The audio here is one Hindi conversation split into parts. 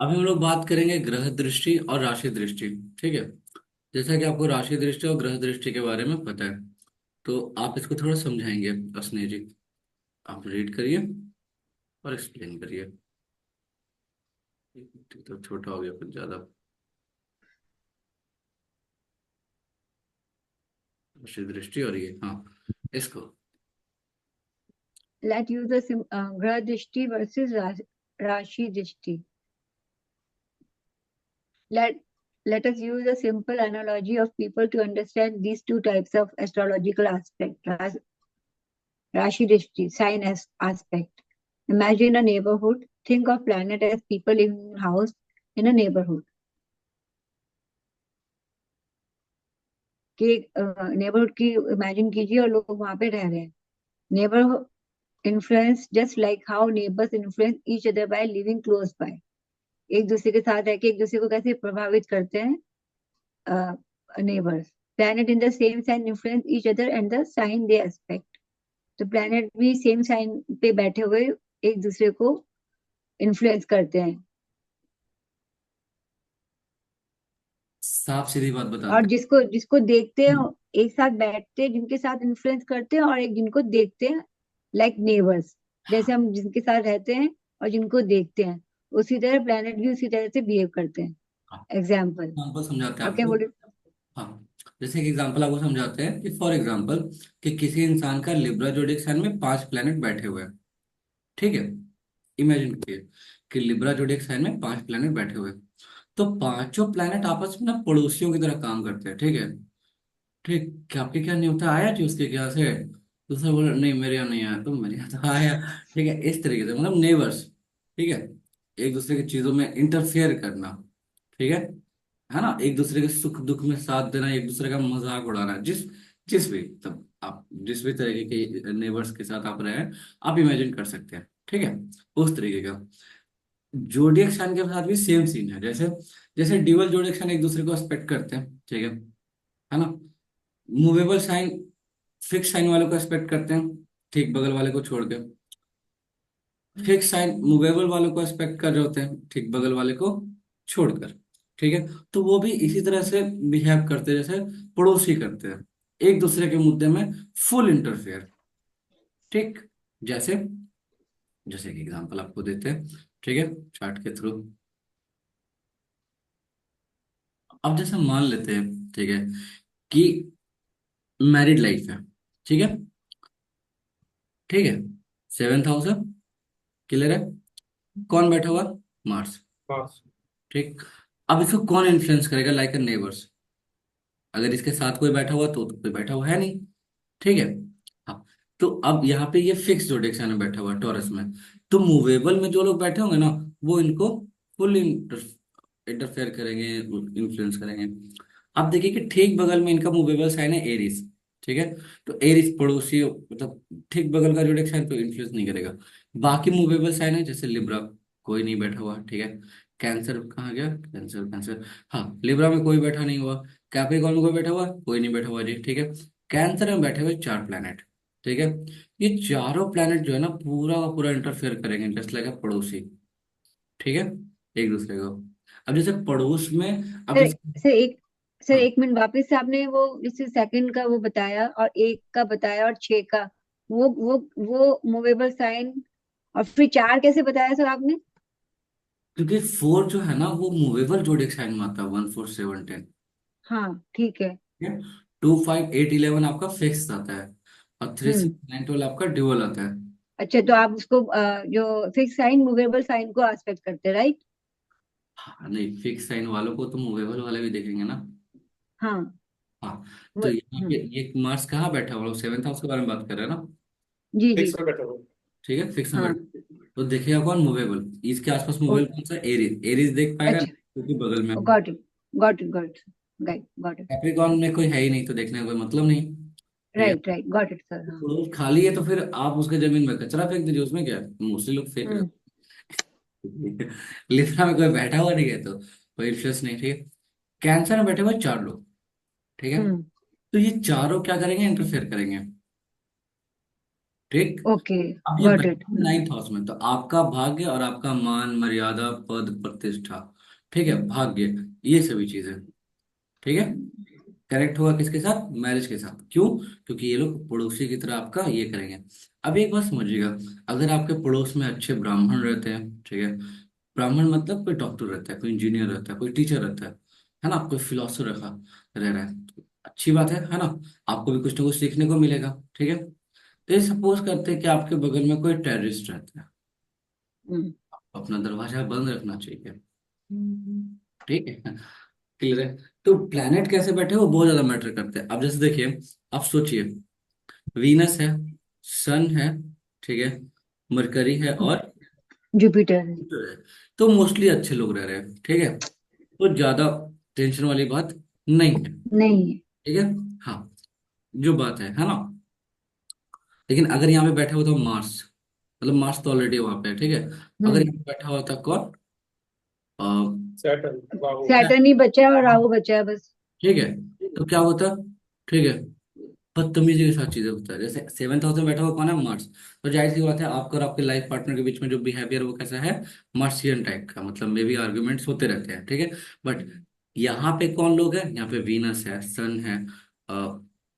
अभी हम लोग बात करेंगे ग्रह दृष्टि और राशि दृष्टि। ठीक है। जैसा कि आपको राशि दृष्टि और ग्रह दृष्टि के बारे में पता है, तो आप इसको थोड़ा समझाएंगे अस्नेह जी। आप रीड करिए और एक्सप्लेन करिए। तो छोटा हो गया कुछ ज्यादा। राशि दृष्टि और ये, हाँ, इसको। Let's use the Graha Drishti versus Rashi Drishti. Let Let us use a simple analogy of people to understand these two types of astrological aspect. Rashi Drishti, sign as aspect. Imagine a neighborhood. Think of planet as people living in a house in a neighborhood. कि नेबरहुड की इमेजिन कीजिए और लोग वहां पे रह रहे हैं. Neighbourhood influence just like how neighbors influence each other by living close by. एक दूसरे के साथ रह के एक दूसरे को कैसे प्रभावित करते हैं neighbours. Planet in the same sign influence each other and the sign they aspect. तो प्लैनेट भी सेम साइन पे बैठे हुए एक दूसरे को इन्फ्लुएंस करते हैं. साफ सीधी बात और बताते जिसको जिसको देखते हैं हैं। एक साथ बैठते हैं जिनके साथ इन्फ्लुएंस करते हैं और एक जिनको देखते हैं लाइक नेबर्स. जैसे हम जिनके साथ रहते हैं और जिनको देखते हैं उसी तरह प्लैनेट भी उसी तरह से बिहेव करते हैं. एग्जाम्पल. एग्जाम्पल समझाते हैं और क्या आपको। बोले. हाँ, जैसे एक एग्जांपल आपको समझाते हैं कि फॉर एग्जांपल कि किसी इंसान का लिब्रा जोडिक साइन में 5 प्लैनेट बैठे हुए हैं। ठीक है। इमेजिन करिए कि लिब्रा जोडिक साइन में 5 प्लैनेट बैठे हुए हैं। तो पांचों प्लैनेट आपस में ना पड़ोसियों की तरह काम करते हैं। ठीक है। ठीक, क्या आपके क्या नहीं होता, आया जी उसके क्या से। दूसरा बोला नहीं मेरे यहाँ नहीं आया, तो मेरे यहाँ तो आया। ठीक है, इस तरीके से मतलब नेबर्स। ठीक है। एक दूसरे की चीजों में इंटरफेयर करना। ठीक है ना, एक दूसरे के सुख दुख में साथ देना, एक दूसरे का मजाक उड़ाना, जिस जिस भी तब आप जिस भी तरीके के नेबर्स के साथ आप रहे, आप इमेजिन कर सकते हैं। ठीक है। उस तरीके का जोडियक साइन के साथ भी सेम सीन है। जैसे जैसे ड्यूअल जोडियक साइन एक दूसरे को एक्सपेक्ट करते हैं। ठीक है ना। मूवेबल साइन फिक्स साइन वाले को एक्सपेक्ट करते हैं, ठीक बगल वाले को छोड़ के। फिक्स साइन मूवेबल वालों को एक्सपेक्ट कर रहे होते हैं, ठीक बगल वाले को छोड़कर। ठीक है। तो वो भी इसी तरह से बिहेव करते हैं जैसे पड़ोसी करते हैं, एक दूसरे के मुद्दे में फुल इंटरफेयर। ठीक। जैसे जैसे एक एग्जांपल आपको देते हैं। ठीक है, चार्ट के थ्रू। अब जैसे मान लेते हैं, ठीक है, कि मैरिड लाइफ है। ठीक है। ठीक है। 7th हाउस है, क्लियर है। कौन बैठा हुआ, मार्स। पास। ठीक। अब इसको कौन इन्फ्लुएंस करेगा, लाइक नेबर्स। अगर इसके साथ कोई बैठा हुआ तो कोई बैठा हुआ है नहीं। ठीक है। हाँ। तो अब यहाँ पे ये फिक्स जोडिएक्शन में बैठा हुआ है टॉरस में। तो मूवेबल में जो लोग बैठे होंगे ना, वो इनको फुल इंटरफेयर करेंगे, इन्फ्लुएंस करेंगे। अब देखिए कि ठीक बगल में इनका मूवेबल साइन है एरिस। ठीक है। तो एरिस पड़ोसी मतलब ठीक बगल का जोडिएक्शन साइन तो इन्फ्लुएंस नहीं करेगा। बाकी मूवेबल साइन है जैसे लिब्रा, कोई नहीं बैठा हुआ। ठीक है। कैंसर कहाँ गया, कैंसर कैंसर, हाँ लिब्रा में कोई बैठा नहीं हुआ। कैप्रिकॉर्न में कोई बैठा हुआ, कोई नहीं बैठा हुआ जी। ठीक है। कैंसर में बैठे हुए 4 प्लैनेट। ठीक है। ये चारों प्लैनेट जो है ना पूरा का पूरा इंटरफेयर करेंगे जस्ट लाइक अ पड़ोसी। ठीक है, एक दूसरे को। अब जैसे पड़ोस में, अब सर जैसे, सर एक सर हाँ, एक मिनट वापस से आपने वो जैसे सेकंड का वो बताया और एक का बताया और 6 का. वो मूवेबल साइन और फिर 4 कैसे बताया सर आपने. क्योंकि 4 जो है ना वो मूवेबल जोडिक साइन में आता है, 1 4 7 10। हाँ ठीक है. ठीक है। 2 5 8 11 आपका फिक्स आता है, और 3 6 9 12 आपका ड्यूअल आता है। अच्छा तो आप उसको जो फिक्स साइन मूवेबल साइन को एस्पेक्ट करते हैं राइट. हाँ नहीं, फिक्स साइन वालों को तो मूवेबल वाले भी देखेंगे ना। हाँ. हाँ। तो वो, यहाँ पे ये मार्स कहाँ बैठा हुआ, 7th हाउस के बारे में बात कर रहे हैं ना। जी जी. फिक्स में बैठा हूँ। ठीक है, फिक्स में हाँ. बैठा। तो देखिएगा कौन मूवेबल, इसके आसपास ओ, मूवेबल कौन सा, एरीज। एरीज देख पाएगा अच्छा. क्योंकि बगल में। Got it. Got it got it. Capricorn में कोई है ही नहीं, तो देखने का कोई मतलब नहीं। ठीक है। Right right got it sir. हाँ. पड़ोस खाली है तो फिर आप उसके जमीन में कचरा फेंक दीजिए, उसमें क्या है, मोस्टली लोग फेंक हम्म. रहे। लिफ्ट में कोई बैठा हुआ नहीं है तो कोई इन्फ्लुएंस नहीं। ठीक है। कैंसर में बैठे हुए 4 लोग। ठीक है। हम्म. तो ये चारों क्या करेंगे, इंटरफेयर करेंगे। ठीक। ओके, अब ये गॉट इट। बैठे नाइन्थ हाउस में, तो आपका भाग्य और आपका मान मर्यादा पद प्रतिष्ठा, ठीक है, भाग्य, ये सभी चीजें, ठीक है, करेक्ट होगा किसके साथ, मैरिज के साथ। क्यों? क्योंकि ये लोग पड़ोसी की तरह आपका ये करेंगे। अब एक बात समझिएगा, अगर आपके पड़ोस में अच्छे ब्राह्मण रहते हैं, ठीक है, ब्राह्मण मतलब कोई डॉक्टर रहता है, कोई इंजीनियर रहता है, कोई टीचर रहता है ना, कोई फिलोसोफर रखा रह रहा है, तो अच्छी बात है ना, आपको भी कुछ ना कुछ सीखने को मिलेगा, ठीक है। तो ये सपोज करते हैं कि आपके बगल में कोई टेररिस्ट रहता है, हम्म। अपना दरवाजा बंद रखना चाहिए, हम्म। ठीक है, क्लियर है। तो प्लैनेट कैसे बैठे वो बहुत ज्यादा मैटर करते हैं। अब जैसे देखिए, आप सोचिए, वीनस है, सन है, ठीक है, मरकरी है और जुपिटर। जुपिटर है, तो मोस्टली अच्छे लोग रह रहे हैं, ठीक है, तो ज्यादा टेंशन वाली बात नहीं है, नहीं है। ठीक है। हाँ, जो बात है ना। लेकिन अगर यहाँ पे बैठा हुआ था मार्स, मतलब मार्स तो ऑलरेडी वहां पे है, ठीक है, अगर हम्म। यहाँ पे बैठा हुआ था कौन, सैटर्न, राहु। सैटर्न ही बचा है और राहु बचा है बस। ठीक है, तो क्या होता, ठीक है, बदतमीजी के साथ चीजें होता है। जैसे सेवंथ हाउस में बैठा हुआ कौन है, मार्स, तो जाहिर सी बात है आपका और आपके लाइफ पार्टनर के बीच में जो बिहेवियर वो कैसा है, मार्सियन टाइप का, मतलब मे भी आर्ग्यूमेंट्स होते रहते हैं, ठीक है। बट यहाँ पे कौन लोग हैं, यहाँ पे वीनस है, सन है,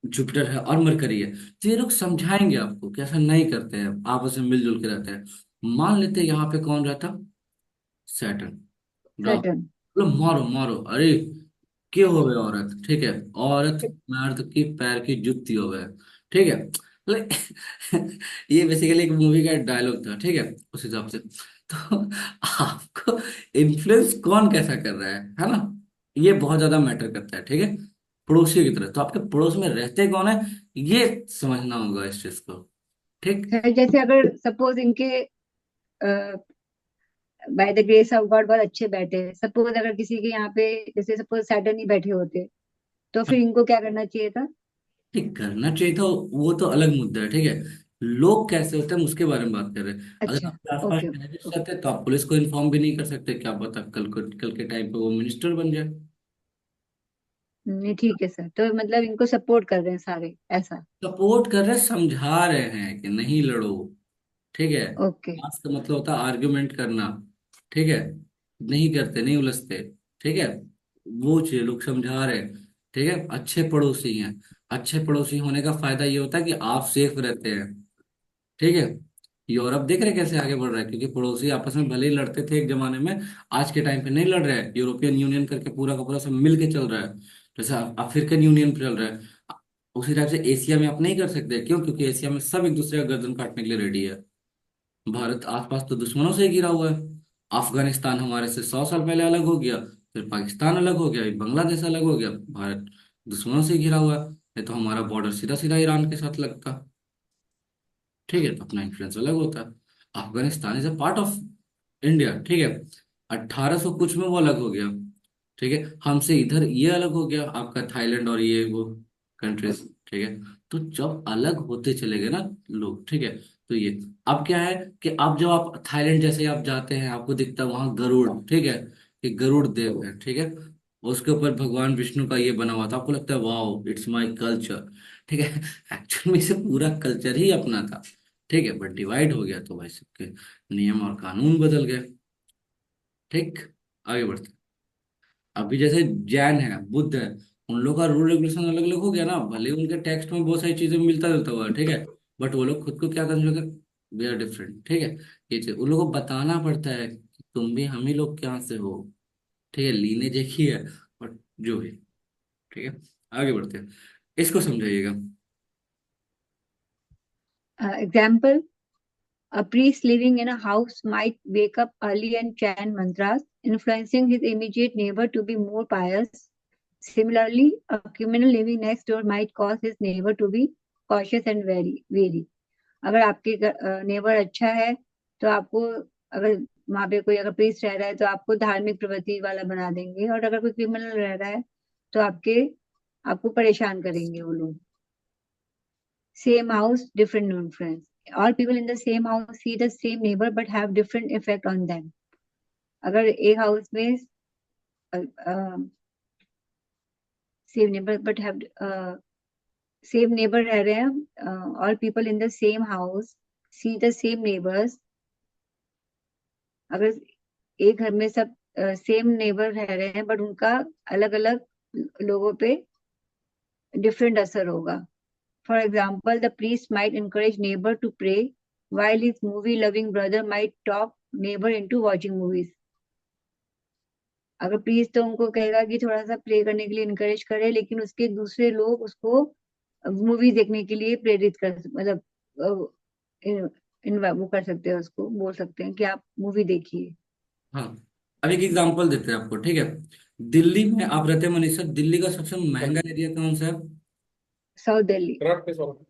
जुपिटर है और मरकरी है, तो ये लोग समझाएंगे आपको कि ऐसा नहीं करते हैं, आपस में मिलजुल के रहते हैं। मान लेते हैं यहाँ पे कौन रहता, सैटर्न, राहु, सैटर्न। बोलो मारो मारो, अरे क्यों हो गए औरत, ठीक है, औरत मर्द की पैर की जुत्ती हो गए, ठीक है, ये बेसिकली एक मूवी का डायलॉग था, ठीक है, उस हिसाब से। तो आपको इन्फ्लुएंस कौन कैसा कर रहा है ना, ये बहुत ज्यादा मैटर करता है, ठीक है। पड़ोसियों की तरह, तो आपके पड़ोस में रहते कौन है, ये समझना होगा इस चीज को, ठीक। सर जैसे अगर सपोज इनके by the grace of God बहुत अच्छे बैठे हैं, सपोज अगर किसी के यहाँ पे जैसे सपोज सैटर्न ही बैठे होते, तो फिर इनको क्या करना चाहिए था? ठीक करना चाहिए था, वो तो अलग मुद्दा है, ठीक है। लोग कैसे होते हैं हम उसके बारे में बात कर रहे हैं। अगर अच्छा। आपके आसपास ओके। टेररिस्ट रहते हैं तो आप पुलिस को इन्फॉर्म भी नहीं कर सकते, क्या पता कल के टाइम पे वो मिनिस्टर बन जाए। नहीं ठीक है सर, तो मतलब इनको सपोर्ट कर रहे हैं सारे ऐसा? सपोर्ट कर रहे हैं, समझा रहे हैं कि नहीं लड़ो, ठीक है। ओके। आज का मतलब होता है आर्ग्यूमेंट करना, ठीक है, नहीं करते, नहीं उलझते, ठीक है, वो चीज लोग समझा रहे हैं, ठीक है, अच्छे पड़ोसी हैं। अच्छे पड़ोसी होने का फायदा ये होता है कि आप सेफ रहते हैं, ठीक है। यूरोप देख रहे हैं कैसे आगे बढ़ रहा है, क्योंकि पड़ोसी आपस में भले ही लड़ते थे एक जमाने में, आज के टाइम पे नहीं लड़ रहे हैं, यूरोपियन यूनियन करके पूरा का पूरा सब मिल के चल रहा है, जैसे अफ्रीकन यूनियन चल रहा है। उसी टाइप से एशिया में आप नहीं कर सकते, क्यों? क्योंकि एशिया में सब एक दूसरे का गर्दन काटने के लिए रेडी है। भारत आसपास तो दुश्मनों से ही घिरा हुआ है। अफगानिस्तान हमारे से 100 साल पहले अलग हो गया, फिर पाकिस्तान अलग हो गया, अभी बांग्लादेश अलग हो गया, भारत दुश्मनों से घिरा हुआ है। नहीं तो हमारा बॉर्डर सीधा सीधा ईरान के साथ लगता, ठीक है, तो अपना इन्फ्लुएंस अलग होता है। Afghanistan is a part of India, ठीक है, 1800 कुछ में वो अलग हो गया, ठीक है, हमसे इधर ये अलग हो गया आपका थाईलैंड और ये वो कंट्रीज, ठीक है। तो जब अलग होते चले गए ना लोग, ठीक है, तो ये अब क्या है कि अब जब आप थाईलैंड जैसे आप जाते हैं, आपको दिखता है वहां गरुड़, ठीक है, कि गरुड़ देव है, ठीक है, उसके ऊपर भगवान विष्णु का ये बना हुआ था, आपको लगता है वाओ इट्स माय कल्चर, ठीक है। एक्चुअल में इसे पूरा कल्चर ही अपना था, ठीक है, बट डिवाइड हो गया तो भाई सबके नियम और कानून बदल गए, ठीक। आगे बढ़ते हैं। अभी जैसे जैन है, बुद्ध है, उन लोग का रूल रेगुलेशन अलग अलग हो गया ना, भले ही उनके टेक्स्ट में बहुत सारी चीजें मिलता जुलता हुआ है, ठीक है, बट वो लोग खुद को क्या कंसिडर, वी आर डिफरेंट, ठीक है। ये चीज उन लोगों को बताना पड़ता है कि तुम भी हम ही लोग के यहाँ से हो, ठीक है, लीनेज एक ही है, बट जो भी, ठीक है। आगे बढ़ते हैं, इसको समझाइएगा। Example, a priest living in a house might wake up early and chant mantras, influencing his immediate neighbor to be more pious. Similarly, a criminal living next door might cause his neighbor to be cautious and wary. अगर आपके नेबर अच्छा है तो आपको, अगर वहां पे कोई अगर प्रीस्ट रह रहा है तो आपको धार्मिक प्रवृत्ति वाला बना देंगे, और अगर कोई क्रिमिनल रह रहा है तो आपको परेशान करेंगे वो लोग। Same house, different influence. All people in the same house see the same neighbor but have different effect on them. अगर एक हाउस में same neighbour but have same neighbour रह रहे हैं, all people in the same house see the same neighbours. अगर एक घर में सब सेम नेबर रह रहे हैं बट उनका अलग अलग लोगों पे डिफरेंट असर होगा। For example, the priest might encourage neighbor to pray while his movie loving brother might talk neighbor into watching movies। अगर प्रीस्ट तो उनको कहेगा कि थोड़ा सा प्रे करने के लिए इनकरेज करे, लेकिन उसके दूसरे लोग उसको मूवी देखने के लिए प्रेरित कर, मतलब वो कर सकते हैं, उसको बोल सकते हैं कि आप मूवी देखिए। हाँ, अब एक एग्जांपल देते हैं आपको, ठीक है। दिल्ली में आप रहते हैं मनीषा, दिल्ली का सबसे महंगा एरिया कौन सा है? साउथ दिल्ली। कनॉट प्लेस वाला।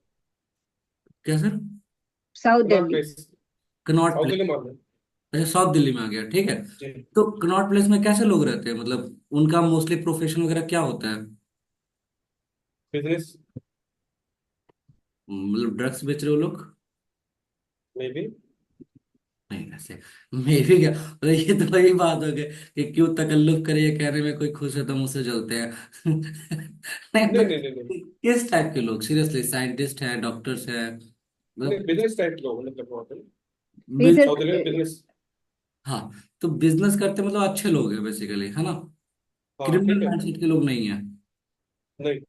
क्या sir? South Connaught Delhi. Place. Connaught south place. Delhi मान लो। अच्छा, साउथ दिल्ली में आ गया, ठीक है। जी। तो कनॉट प्लेस में कैसे लोग रहते हैं, मतलब उनका मोस्टली प्रोफेशन वगैरह क्या होता है? बिजनेस। मतलब ड्रग्स बेच रहे हो लोग? May be. नहीं वैसे, मैं भी क्या, मतलब ये तो वही बात हो गई कि क्यों तकल्लुफ करे, ये कहने में कोई खुश है तो मुझसे जलते हैं। नहीं नहीं मतलब नहीं नहीं नहीं। किस टाइप के लोग, सीरियसली साइंटिस्ट है, डॉक्टर्स है, नहीं, मतलब बिजनेस टाइप लोग मतलब वहाँ पे। नहीं बिज- साउथ दिल्ली में सर। बिजनेस। हाँ, तो बिजनेस करते मतलब अच्छे लोग हैं बेसिकली, है ना? हाँ ठीक क्रिमिनल है। माइंडसेट के लोग नहीं है। नहीं।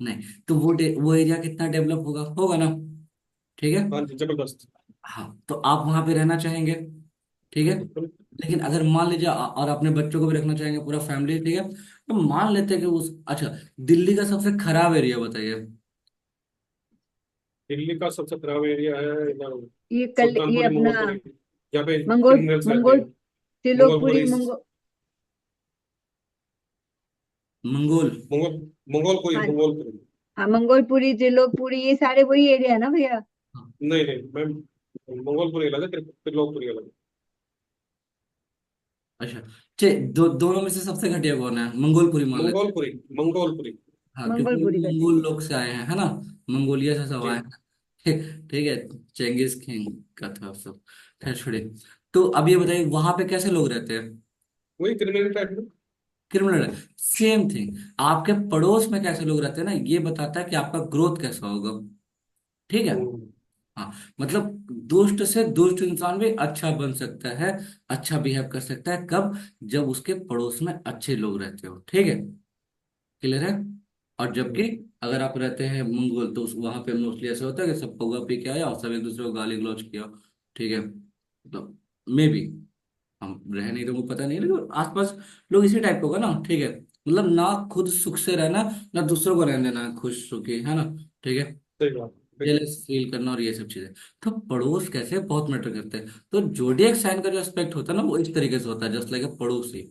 नहीं, तो वो एरिया कितना डेवलप होगा, होगा ना? ठीक है। हाँ जी, जबरदस्त। हाँ, तो आप वहां पे रहना चाहेंगे, ठीक है। बिल्कुल। लेकिन अगर मान लीजिए और अपने बच्चों को भी रखना चाहेंगे, पूरा फैमिली, ठीक है, तो मान लेते हैं कि उस, अच्छा, दिल्ली का सबसे खराब एरिया बताइए। दिल्ली का सबसे खराब एरिया है इधर, ये सुल्तानपुरी अपना मंगोलपुरी, जहाँ पे मंगोल क्रिमिनल्स रहते मंगोल हैं। त्रिलोकपुरी मंगोलपुरी। मंगोल। मंगोल मंगोलपुरी हाँ। मंगोलपुरी। हाँ, मंगोलपुरी त्रिलोकपुरी ये सारे वही एरिया है ना भैया। हाँ, नहीं नहीं मैम, मंगोलपुरी अलग है, त्रिलोकपुरी अलग है। अच्छा, दोनों में से सबसे घटिया कौन है? मंगोलपुरी मान लेते मंगोलपुरी। मंगोलपुरी। हैं। हाँ, क्योंकि मंगोलपुरी का मंगोल सही है। लोग से आए हैं, है ना? मंगोलिया से सब जी। आए हैं। ठीक है, चेंगिस खिंग का था सब। खैर छोड़िए। तो अब ये बताइए वहां पे कैसे लोग रहते हैं? वही क्रिमिनल टाइप में। क्रिमिनल है, सेम थिंग। आपके पड़ोस में कैसे लोग रहते हैं ना, ये बताता है कि आपका ग्रोथ कैसा होगा, ठीक है। हम्म। हाँ, मतलब दुष्ट से दुष्ट इंसान भी अच्छा बन सकता है, अच्छा बिहेव कर सकता है, कब? जब उसके पड़ोस में अच्छे लोग रहते हो, ठीक है। क्लियर है? और जबकि अगर आप रहते हैं मंगोल, तो वहां पे मोस्टली ऐसा होता है कि सब पौगा पी के आया और सब एक दूसरे को गाली गलौज किया, ठीक है। तो मे बी हम रह नहीं तो वो पता नहीं, लेकिन आसपास लोग इसी टाइप का होगा ना, ठीक है। मतलब ना खुद सुख से रहना, ना दूसरों को रहने देना खुश सुखी, है ना? ठीक है। सही बात। बिल्कुल। जेलस फील करना और ये सब चीजें, तो पड़ोस कैसे बहुत मैटर करते हैं। तो जोडियक साइन का जो एस्पेक्ट होता है ना, वो इस तरीके से होता है, जस्ट लाइक पड़ोसी,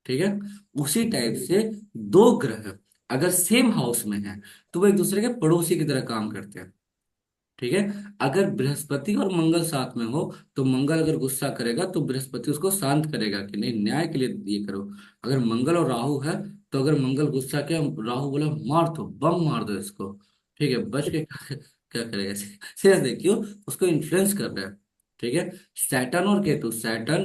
ठीक है। उसी टाइप से दो ग्रह अगर सेम हाउस में हैं, तो वो एक दूसरे के पड़ोसी की तरह काम करते हैं, ठीक है। अगर बृहस्पति और मंगल साथ में हो, तो मंगल अगर गुस्सा करेगा तो बृहस्पति उसको शांत करेगा कि नहीं, न्याय के लिए ये करो। अगर मंगल और राहु है, तो अगर मंगल गुस्सा किया, राहु बोला मार दो, बम मार दो इसको, ठीक है, बच के क्या करेगा? सीरियसली क्यों? उसको इन्फ्लुएंस कर रहा है, ठीक है। सैटर्न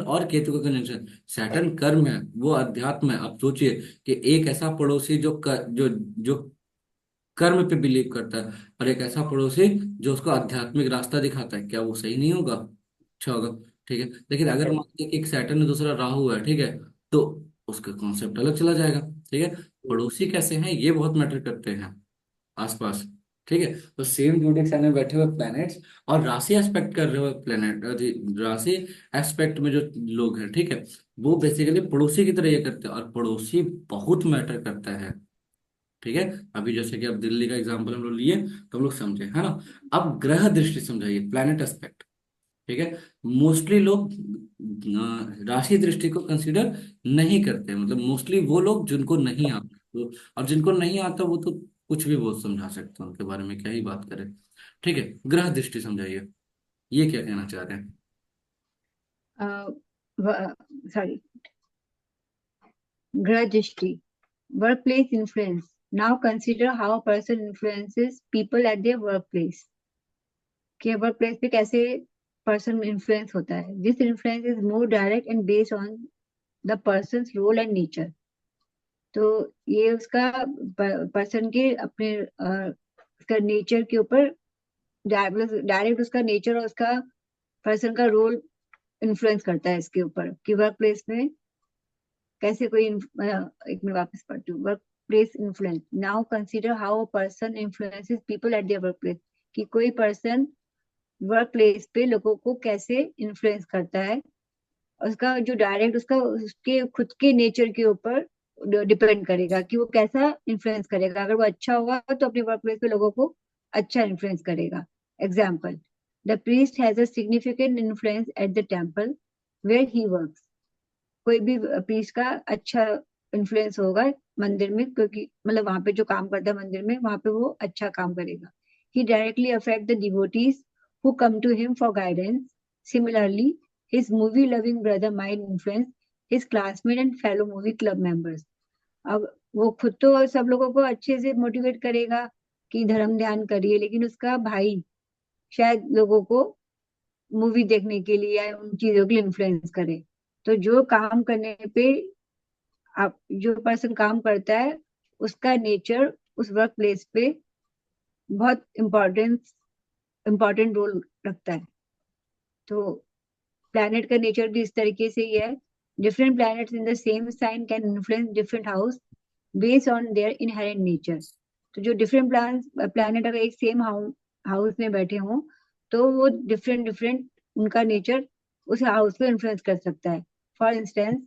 और केतु का कंजंक्शन, सैटर्न कर्म है, वो अध्यात्म है। आप सोचिए कि एक ऐसा पड़ोसी जो कर्म पे बिलीव करता है, और एक ऐसा पड़ोसी जो उसको आध्यात्मिक रास्ता दिखाता है, क्या वो सही नहीं होगा? अच्छा होगा, ठीक है। लेकिन अगर मान लीजिए कि एक सैटर्न है, दूसरा राहु है, ठीक है, तो उसका कॉन्सेप्ट अलग चला जाएगा, ठीक है। पड़ोसी कैसे हैं ये बहुत मैटर करते हैं आसपास, ठीक है। तो सेम जोडिक साइन में बैठे हुए प्लैनेट्स और राशि एस्पेक्ट कर रहे हुए प्लैनेट, राशि एस्पेक्ट में जो लोग हैं, ठीक है, वो बेसिकली पड़ोसी की तरह ये करते हैं, और पड़ोसी बहुत मैटर करता है, ठीक है। अभी जैसे कि अब दिल्ली का एग्जांपल हम लोग लिए, तो हम लोग समझे, है ना? अब ग्रह दृष्टि समझाइए, प्लैनेट एस्पेक्ट, ठीक है। मोस्टली लोग राशि दृष्टि को कंसीडर नहीं करते, मतलब मोस्टली वो लोग जिनको नहीं आता, और जिनको नहीं आता वो तो कुछ भी बहुत समझा सकते हैं, उनके बारे में क्या ही बात करें, ठीक है। ग्रह दृष्टि समझाइए, ये क्या कहना चाह रहे हैं? सॉरी, ग्रह दृष्टि, workplace influence। Now consider how a person influences people at their workplace। कि वर्क प्लेस पे कैसे पर्सन इन्फ्लुएंस होता है। This influence is more direct and based on the person's role and nature. तो ये उसका पर्सन के अपने उसका नेचर के ऊपर डायरेक्ट उसका नेचर और उसका पर्सन का रोल इन्फ्लुएंस करता है इसके ऊपर कि वर्क प्लेस में कैसे कोई एक मिनट वापस पढ़ती हूँ। Work place influence, now consider how a person influences people at there work place, कि कोई पर्सन वर्क प्लेस पे लोगों को कैसे इन्फ्लुएंस करता है। उसका जो डायरेक्ट उसका उसके खुद के नेचर के ऊपर डिपेंड करेगा कि वो कैसा इन्फ्लुएंस करेगा। अगर वो अच्छा होगा तो अपने वर्क प्लेस पे लोगों को अच्छा इन्फ्लुएंस करेगा। Example, the priest has a significant influence at the temple where he works. कोई भी प्रीस्ट का अच्छा इन्फ्लुएंस होगा मंदिर में, क्योंकि मतलब वहां पे जो काम करता है मंदिर में, वहां पे वो अच्छा काम करेगा। He directly affect the devotees who come to him for guidance. Similarly his movie loving brother might influence his classmate and fellow movie club members. अब वो खुद तो सब लोगों को अच्छे से मोटिवेट करेगा कि धर्म ध्यान करिए, लेकिन उसका भाई शायद लोगों को मूवी देखने के लिए या उन चीजों के लिए इन्फ्लुएंस करे। तो जो काम करने पे आप जो पर्सन काम करता है उसका नेचर उस वर्क प्लेस पे बहुत इम्पोर्टेंट रोल रखता है। तो प्लैनेट का नेचर भी इस तरीके से ही है। Different planets in the same sign can influence different house based on their inherent nature. तो जो डिफरेंट प्लैनेट अगर एक सेम हाउस में बैठे हों तो वो डिफरेंट डिफरेंट उनका नेचर उस हाउस को इन्फ्लुएंस कर सकता है। For instance,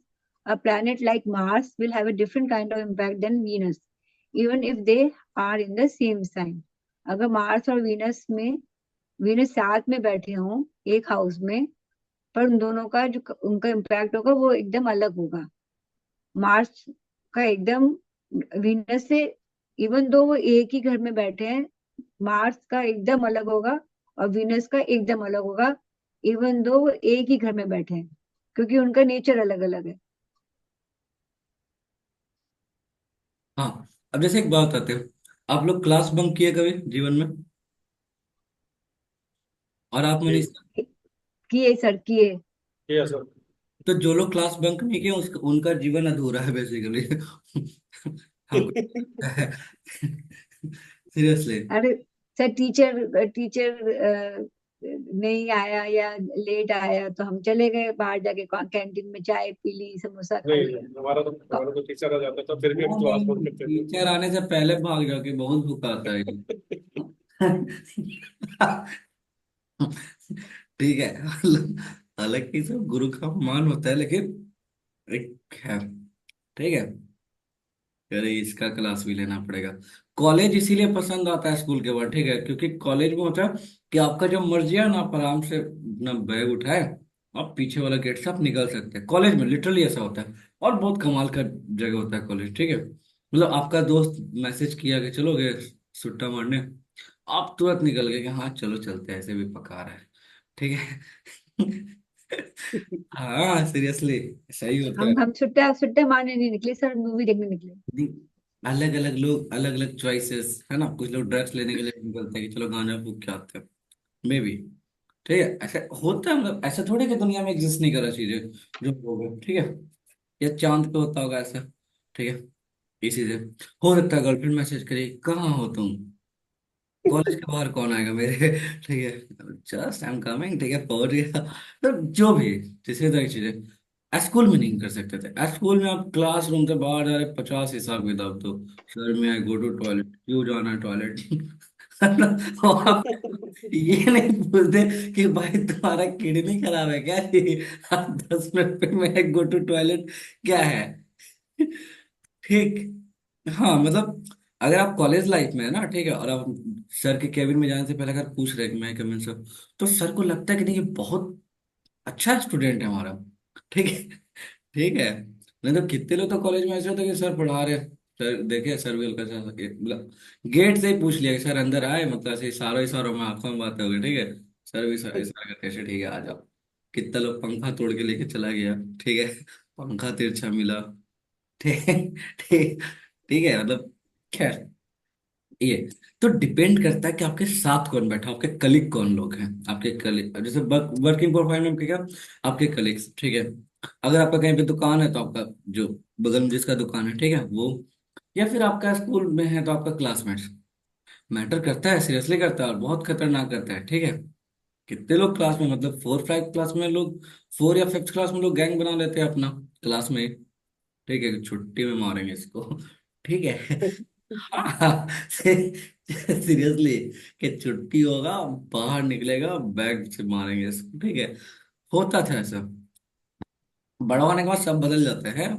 a planet like Mars will have a different kind of impact than Venus, even if they are in the same sign. अगर मार्स और वीनस साथ में बैठे हों एक हाउस में, पर उन दोनों का जो उनका इम्पैक्ट होगा वो एकदम अलग होगा। मार्स का एकदम वीनस से, इवन दो वो एक ही घर में बैठे हैं, मार्स का एकदम अलग होगा और वीनस का एकदम अलग होगा, इवन दो वो एक ही घर में बैठे हैं, क्योंकि उनका नेचर अलग अलग है। हाँ, अब जैसे एक बात आते हैं, आप लोग क्लास बंक किए कभी जीवन में? और आप जी, मनीष? किए सर, किए। किया सर। तो जो लोग क्लास बंक नहीं किए उनका जीवन अधूरा है बेसिकली। हमको सीरियसली। अरे सर, टीचर टीचर नहीं आया या लेट आया तो हम चले गए बाहर, जाके कैंटीन में चाय पी ली, समोसा खा नहीं लिया। नहीं, हमारा तो टीचर आ जाता था फिर भी हम वो क्लास नहीं, वर्क करते थे। टीचर आने से पहले भाग जाके बहुत भुकाता है ये। ठीक है। हालांकि सब गुरु का मान होता है, लेकिन एक है, ठीक है। अरे इसका क्लास भी लेना पड़ेगा। कॉलेज इसीलिए पसंद आता है स्कूल के बाद, ठीक है, क्योंकि कॉलेज में होता है कि आपका जब मर्जी है ना, आप आराम से अपना बैग उठाए, आप पीछे वाला गेट से आप निकल सकते हैं। कॉलेज में लिटरली ऐसा होता है। और बहुत कमाल का जगह होता है कॉलेज, ठीक है। मतलब आपका दोस्त मैसेज किया कि चलोगे सुट्टा मारने, आप तुरंत निकल गए कि हाँ चलो चलते हैं, ऐसे भी पका रहा है, ठीक है। हाँ सीरियसली, सही होता है। हम सुट्टा सुट्टा मारने नहीं निकले सर, मूवी देखने निकले। अलग अलग लोग, अलग अलग चॉइसेस है ना। कुछ लोग ड्रग्स लेने के लिए निकलते हैं कि चलो गांजा फूक के आते हैं, मे बी, ठीक है। ऐसे होता है, मतलब ऐसा थोड़ी कि दुनिया में एग्जिस्ट नहीं कर रहा चीजें जो हो गए, ठीक है। या चांद पे होता होगा ऐसा, ठीक है। इसी से हो सकता है गर्लफ्रेंड मैसेज करे, कहाँ हो तुम, कॉलेज के बाहर कौन आएगा मेरे, ठीक है, जस्ट आई एम कमिंग, ठीक है, पहुंच गया। तो जो भी जिस तरह की चीजें स्कूल में नहीं कर सकते थे। स्कूल में आप क्लासरूम से बाहर जा रहे 50 हिसाब किताब, तो सर में आई गो टू टॉयलेट, क्यों जाना है टॉयलेट। आप ये नहीं पूछते कि भाई तुम्हारा किडनी खराब है क्या, आप 10 मिनट पे मैं गो टू टॉयलेट क्या है, ठीक। हाँ मतलब अगर आप कॉलेज लाइफ में है ना, ठीक है, और आप सर के केबिन में जाने से पहले अगर पूछ रहे हैं कि मैं कम इन सर, तो सर को लगता है कि नहीं ये बहुत अच्छा स्टूडेंट है हमारा, ठीक है। ठीक है। नहीं तो कितने लोग तो कॉलेज में ऐसे होते हैं कि सर पढ़ा रहे हैं, सर देखे, सर भी हल्का सा मतलब गेट से ही पूछ लिया कि सर अंदर आए, मतलब ऐसे इशारों इशारों में आंखों में बातें हो गई, ठीक है। सर भी सर इशारा करके ऐसे ठीक है आ जाओ। कितना लोग पंखा तोड़ के लेके चला गया, ठीक है, पंखा तिरछा मिला, ठीक, ठीक, ठीक है, मतलब खैर ये तो डिपेंड करता है कि आपके साथ कौन बैठा, आपके कलीग कौन लोग हैं, आपके कलीग जैसे वर्किंग प्रोफाइल में क्या, आपके कलीग्स, ठीक है। अगर आपका कहीं पे दुकान है तो आपका जो बगल में जिसका दुकान है, ठीक है, वो, या फिर आपका स्कूल में है तो आपका क्लासमेट्स। मैटर करता है, सीरियसली करता है, और बहुत खतरनाक करता है, ठीक है। कितने लोग क्लास में, मतलब 4 5 क्लास में लोग, 4 या 5th क्लास में लोग गैंग बना लेते हैं अपना क्लास में, ठीक है, कि छुट्टी में मारेंगे इसको, ठीक है। हाँ, सीरियसली, कि छुट्टी होगा, बाहर निकलेगा, बैग से मारेंगे इसको, ठीक है। होता था ऐसा। बड़ा होने के बाद सब बदल जाते हैं,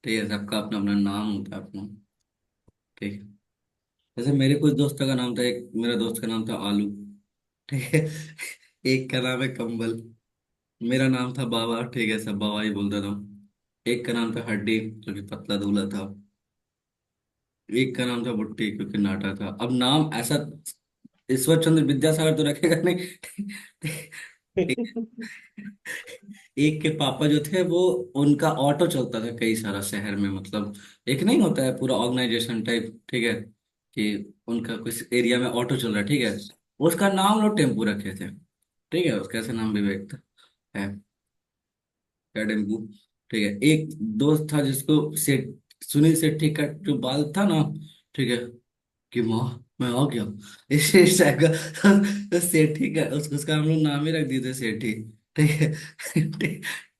ठीक है, सबका अपना अपना नाम होता है अपना, ठीक है। जैसे मेरे कुछ दोस्तों का नाम था, एक मेरा दोस्त का नाम था आलू, ठीक है। एक का नाम है कंबल। मेरा नाम था बाबा, ठीक है, सब बाबा ही बोलता था। एक का नाम था हड्डी, क्योंकि पतला दूल्हा था। एक का नाम था बुट्टी, क्योंकि नाटा था। अब नाम ऐसा ईश्वर चंद्र विद्यासागर तो रखेगा नहीं। एक के पापा जो थे वो, उनका ऑटो चलता था कई सारा शहर में, मतलब एक नहीं होता है पूरा ऑर्गेनाइजेशन टाइप, ठीक है, कि उनका कुछ एरिया में ऑटो चल रहा है, ठीक है, उसका नाम लोग टेम्पू रखे थे, ठीक है, उसका ऐसा नाम विवेक था, है, क्या टेम्पू, ठीक है। एक दोस्त था जिसको सेठ, सुनील सेठी का जो बाल था ना, ठीक है, कि माँ मैं आ गया, इस टाइप का। तो सेठी का उसका हम लोग नाम ही रख दिए थे सेठी, ठीक है।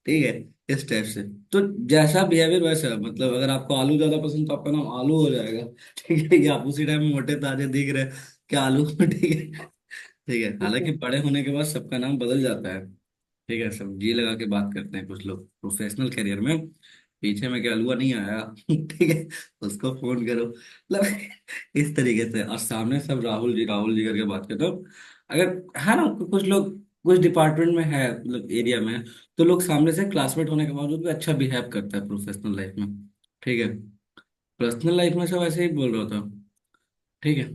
ठीक है, इस टाइप से। तो जैसा बिहेवियर वैसा, मतलब अगर आपको आलू ज्यादा पसंद तो आपका नाम आलू हो जाएगा, ठीक है, या आप उसी टाइम मोटे ताजे दिख रहे हैं, क्या आलू, ठीक है, ठीक है। हालांकि बड़े होने के बाद सबका नाम बदल जाता है, ठीक है, सब जी लगा के बात करते हैं कुछ लोग प्रोफेशनल करियर में, पीछे में क्या अलुआ नहीं आया, ठीक है, उसको फोन करो, मतलब इस तरीके से। और सामने सब राहुल जी राहुल जी करके बात करते हो। अगर है ना, कुछ लोग कुछ डिपार्टमेंट में है, मतलब एरिया में है, तो लोग सामने से क्लासमेट होने के बावजूद भी अच्छा बिहेव करता है प्रोफेशनल लाइफ में, ठीक है। पर्सनल लाइफ में सब ऐसे ही बोल रहा था, ठीक है,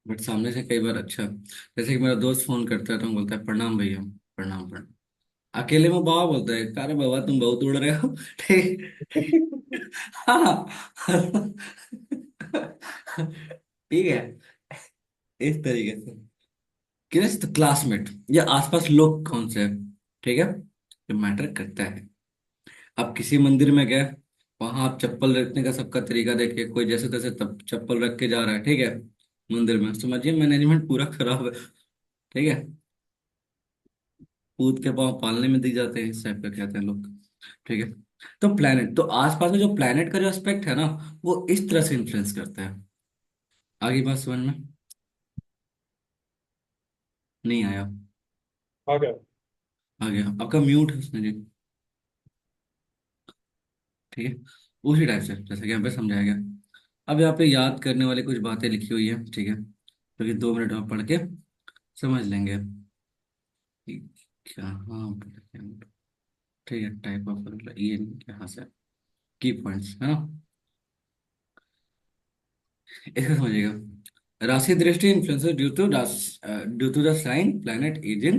बट सामने से कई बार अच्छा, जैसे कि मेरा दोस्त फोन करता है तो बोलता है प्रणाम भैया, प्रणाम प्रणाम। अकेले में बाबा बोलता है, अरे बाबा तुम बहुत उड़ रहे हो, ठीक। हाँ। ठीक है, इस तरीके से। कि क्लासमेट या आसपास लोग कौन से हैं, ठीक है, ये मैटर करता है। आप किसी मंदिर में गए, वहां आप चप्पल रखने का सबका तरीका देखिए, कोई जैसे तैसे तब चप्पल रख के जा रहा है, ठीक है, मंदिर में, समझिए मैनेजमेंट पूरा खराब है, ठीक है। कूद के पाँव पालने में दी जाते हैं, इस टाइप का कहते हैं लोग, ठीक है। तो प्लेनेट, तो आसपास में जो प्लेनेट का जो एस्पेक्ट है ना, वो इस तरह से इन्फ्लुएंस करता है। आगे बात समझ में नहीं आया? आ गया। आ गया, आपका म्यूट है उसमें जी, ठीक है। उसी टाइप से जैसे कि यहाँ पे समझाया गया। अब यहाँ पे याद करने वाली कुछ बातें लिखी हुई है, ठीक है, तो कि 2 मिनट में पढ़ के समझ लेंगे कि क्या, हाँ, ठीक है, टाइप ऑफ ये यहाँ से की पॉइंट्स है ना, ऐसे समझिएगा। राशि दृष्टि influences due to the sign planet is in,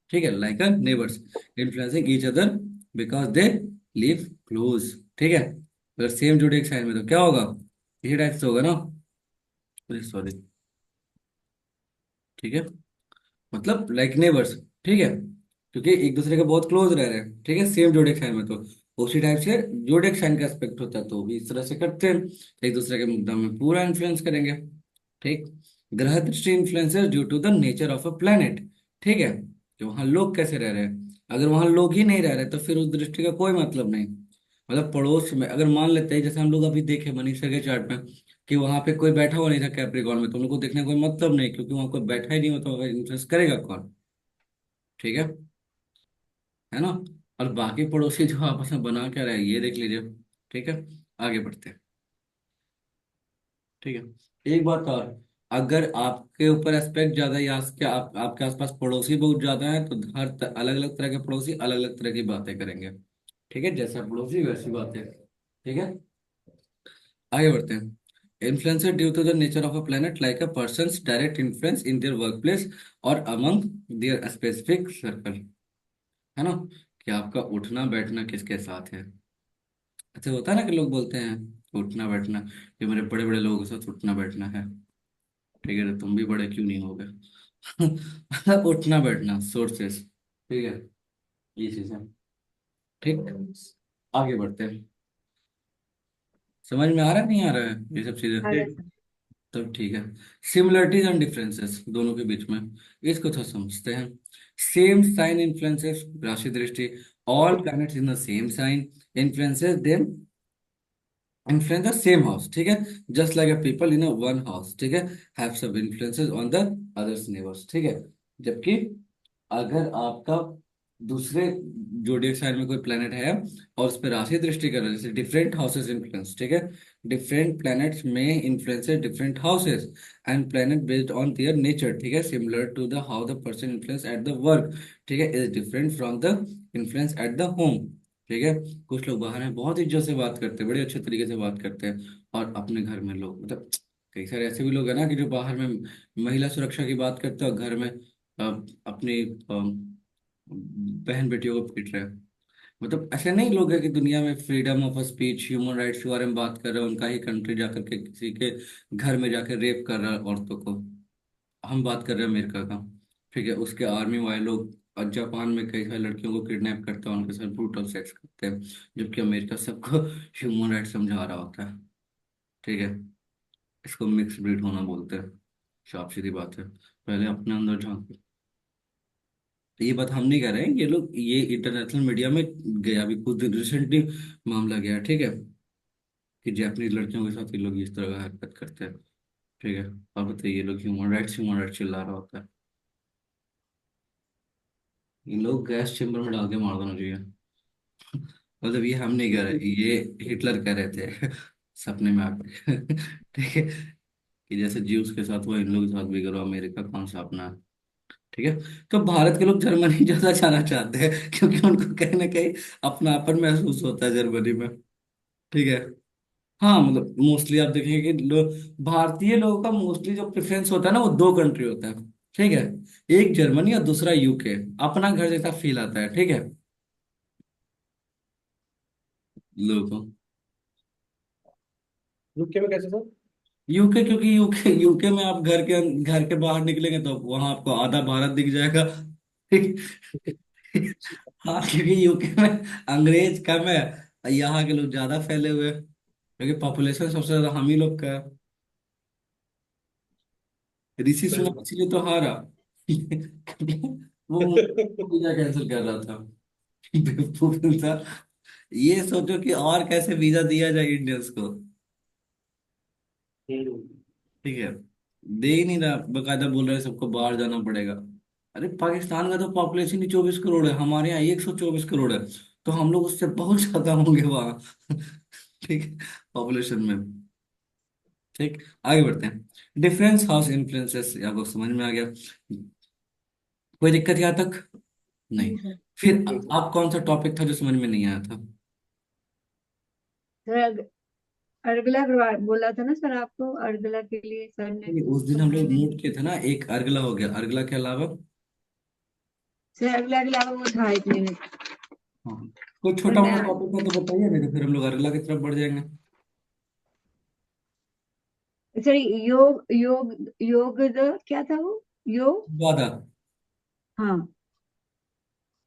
ठीक है, like a neighbours influencing each other because they live close, ठीक है। अगर सेम जोड़े एक साइन में तो क्या होगा, इसी टाइप से होगा ना, सॉरी, ठीक है, मतलब लाइक नेबर्स, ठीक है, क्योंकि एक दूसरे के बहुत क्लोज रह रहे हैं, ठीक है, सेम जोड़े साइन में, तो उसी टाइप से जोड़े साइन का एस्पेक्ट होता है, तो भी इस तरह से करते हैं, एक दूसरे के मुद्दा में पूरा इन्फ्लुएंस करेंगे, ठीक। ग्रह दृष्टि influences due to the nature of a planet, ठीक है, कि वहां लोग कैसे रह रहे हैं। अगर वहां लोग ही नहीं रह रहे तो फिर उस दृष्टि का कोई मतलब नहीं। मतलब पड़ोस में अगर मान लेते हैं, जैसे हम लोग अभी देखे मनीषा के चार्ट में, कि वहां पे कोई बैठा हुआ नहीं था कैप्रिकॉर्न में, तो उनको देखने का कोई मतलब नहीं, क्योंकि वहां कोई बैठा ही नहीं होता, होगा इन्फ्लुएंस करेगा कौन, ठीक है ना। और बाकी पड़ोसी जो आपस में बना क्या रहे ये देख लीजिए, ठीक है। आगे बढ़ते हैं, ठीक है। एक बात और, अगर आपके ऊपर एस्पेक्ट ज्यादा है, या आपके आसपास पड़ोसी बहुत ज्यादा है, तो हर अलग अलग तरह के पड़ोसी अलग अलग तरह की बातें करेंगे, ठीक है, जैसा पड़ोसी वैसी बातें, ठीक है। आगे बढ़ते हैं। Influencer due to the nature of a planet like a person's direct influence in their work place और अमंग देयर स्पेसिफिक सर्कल, है ना, कि आपका उठना बैठना किसके साथ है। ऐसे होता है ना कि लोग बोलते हैं उठना बैठना, कि मेरे बड़े बड़े लोगों के साथ उठना बैठना है, ठीक है, तो तुम भी बड़े क्यों नहीं हो गए। उठना बैठना सोर्सेस, ठीक है, ये चीजें, ठीक, आगे बढ़ते हैं। समझ में आ रहा है नहीं आ रहा है ये सब चीजें? अरे ठीक। सर। तब ठीक है। सिमिलरिटीज एंड डिफरेंसेस दोनों के बीच में, इसको थोड़ा समझते हैं। सेम साइन इन्फ्लुएंसेस, राशि दृष्टि, all planets in the same sign influences them, influence the same house, ठीक है। Just like a people in a one house, ठीक है, हैव सब influences on the others neighbours, ठीक है। जबकि अगर आपका दूसरे जोडियक साइन में कोई प्लेनेट है और उस पर राशि दृष्टि कर रहा है, जैसे डिफरेंट हाउसेस इन्फ्लुएंस, ठीक है, different planets may influences different houses and planet based on their nature, ठीक है, similar to the how the person influence at the work, ठीक है, is different from the influence at the home, ठीक है। कुछ लोग बाहर में बहुत इज्जत से बात करते हैं, बड़े अच्छे तरीके से बात करते हैं, और अपने घर में लोग मतलब कई सारे ऐसे भी लोग हैं ना कि जो बाहर में महिला सुरक्षा की बात करते हैं और घर में अपनी बहन बेटियों को पीट रहे हैं। मतलब ऐसे नहीं लोग हैं कि दुनिया में freedom of speech, human rights के बारे में बात कर रहे हैं, उनका ही कंट्री जाकर के किसी के घर में जाकर रेप कर रहा है औरतों को। हम बात कर रहे हैं अमेरिका का, ठीक है, उसके आर्मी वाले लोग जापान में कई सारी लड़कियों को किडनैप करते हैं, उनके साथ ब्रूटल सेक्स करते हैं, जबकि अमेरिका सबको ह्यूमन राइट्स समझा रहा होता है, ठीक है। इसको मिक्स ब्रीड होना बोलते हैं। साफ सीधी बात है, पहले अपने अंदर झांको। तो ये बात हम नहीं कह रहे हैं, ये लोग, ये इंटरनेशनल मीडिया में गया, अभी कुछ दिन रिसेंटली मामला गया, ठीक है, कि जापानीज लड़कियों के साथ ये लोग इस तरह का हरकत करते हैं, ठीक है। अब बताइए, ये लोग ह्यूमन राइट्स चिल्ला रहा होता है। इन लोग गैस चेम्बर में डाल के मार देना चाहिए। मतलब ये हम नहीं कह रहे, ये हिटलर कह रहे थे सपने में आके ठीक है, कि जैसे ज्यूस के साथ हुआ इन लोगों के साथ भी करो, अमेरिका कौन सा अपना है, ठीक है। तो भारत के लोग जर्मनी ज्यादा जाना चाहते हैं क्योंकि उनको कहीं ना कहीं अपनापन महसूस होता है जर्मनी में, ठीक है। हाँ मतलब मोस्टली आप देखेंगे कि भारतीय लोगों का मोस्टली जो प्रेफरेंस होता है ना, वो दो कंट्री होता है, ठीक है, एक जर्मनी और दूसरा यूके। अपना घर जैसा फील आता है, ठीक है, लोगों को। यूके में कैसे सर? यूके, क्योंकि यूके यूके में आप घर के बाहर निकलेंगे तो वहां आपको आधा भारत दिख जाएगा ठीक। हाँ, क्योंकि यूके में अंग्रेज कम है, यहाँ के लोग ज्यादा फैले हुए हैं, क्योंकि पॉपुलेशन सबसे ज्यादा हम ही लोग का है। ऋषि सही सुनक बात। इसलिए तो हारा वो वीजा कैंसिल कर रहा था बेवकूफ इंसान। ये सोचो कि और कैसे वीजा दिया जाए इंडियंस को, हम्म। ठीक है, दे ही नहीं रहा, बकायदा बोल रहे हैं सबको बाहर जाना पड़ेगा। अरे पाकिस्तान का तो पॉपुलेशन ही 24 करोड़ है, हमारे यहाँ 124 करोड़ है, तो हम लोग उससे बहुत ज्यादा होंगे वहाँ ठीक है, पॉपुलेशन में, ठीक। आगे बढ़ते हैं। डिफरेंस हाउस इन्फ्लुएंसेस, आपको समझ में आ गया? कोई दिक्कत यहाँ तक? नहीं। जी सर। फिर ठीक है। आप कौन सा टॉपिक था जो समझ में नहीं आया था? सर अर्गला बोला था ना सर आपको, अर्गला के लिए सर ने नहीं, उस दिन तो हम लोग मैंने। नोट किए थे ना, एक अर्गला हो गया, अर्गला के अलावा? सर अगला अगला वो था 1 मिनट। हाँ, कोई सर छोटा मैं, मोटा टॉपिक है तो बताइए, नहीं तो फिर हम लोग अर्गला की तरफ बढ़ जाएंगे। सर योग योग योग क्या था वो, योग। वादा। हाँ,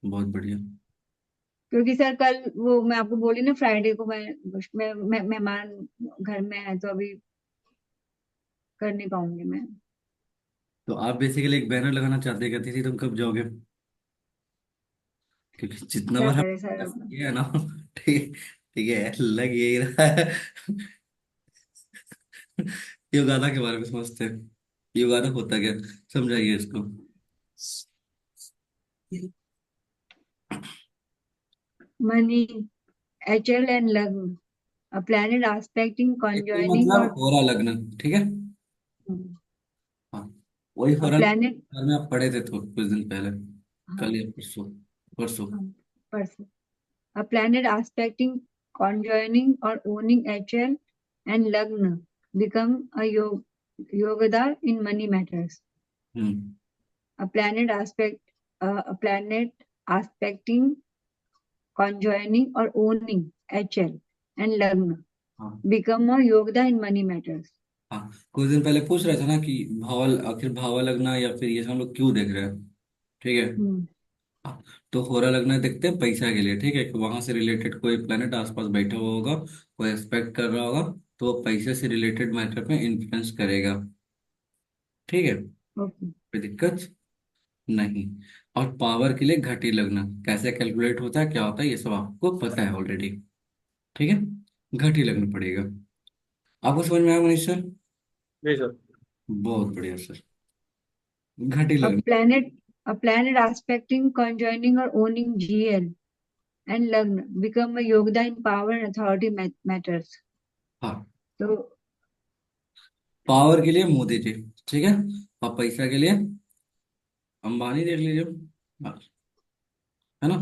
बहुत बढ़िया। क्योंकि सर कल वो मैं आपको बोली ना, फ्राइडे को मैं मेहमान घर में है तो अभी कर नहीं पाऊंगी मैं। तो आप बेसिकली एक बैनर लगाना चाहते कहती थी, तुम कब जाओगे? क्योंकि जितना क्या बार करे सर हम अब। किया है ना ठीक, ठीक है, लग यही रहा है युगादा के बारे में समझते हैं, युगादा होता क्या, समझाइए इसको। मनी, एचएल एंड लग्न, a planet aspecting इसका conjoining or मतलब होरा लग्न, ठीक है। हाँ, वही a होरा planet, लग्न में आप पढ़े थे तो कुछ दिन पहले, हाँ, कल या परसों, परसों। हाँ, person, a planet aspecting conjoining or owning HL and lagna become a yogadar in money matters. Hmm. A planet aspect, a planet aspecting conjoining or owning HL and lagna हाँ, become a yogadar in money matters. हाँ, कुछ दिन पहले पूछ रहे थे ना कि भावल, आखिर भावा लगना या फिर ये सब हम लोग क्यों देख रहे हैं, ठीक है। हम्म। हाँ, तो होरा लगना देखते हैं पैसा के लिए, ठीक है, कि वहां से रिलेटेड कोई प्लेनेट आसपास बैठा हुआ होगा, कोई एक्सपेक्ट कर रहा होगा, तो वो पैसे से रिलेटेड मैटर में इन्फ्लुएंस करेगा। ठीक है, ओके। कोई दिक्कत नहीं। और पावर के लिए घटी लगना कैसे कैलकुलेट होता है, क्या होता है, ये सब आपको पता है ऑलरेडी। ठीक है, घटी लगना पड़ेगा। आपको समझ में आया मनीष सर? जी सर। बहुत बढ़िया सर। घटी A लगना। planet, a planet aspecting, conjoining or owning GL and Lagna become a Yogda in power and authority matters. हाँ, तो पावर के लिए मोदी जी, ठीक है, और पैसा के लिए अंबानी देख लीजिए। हाँ, है ना।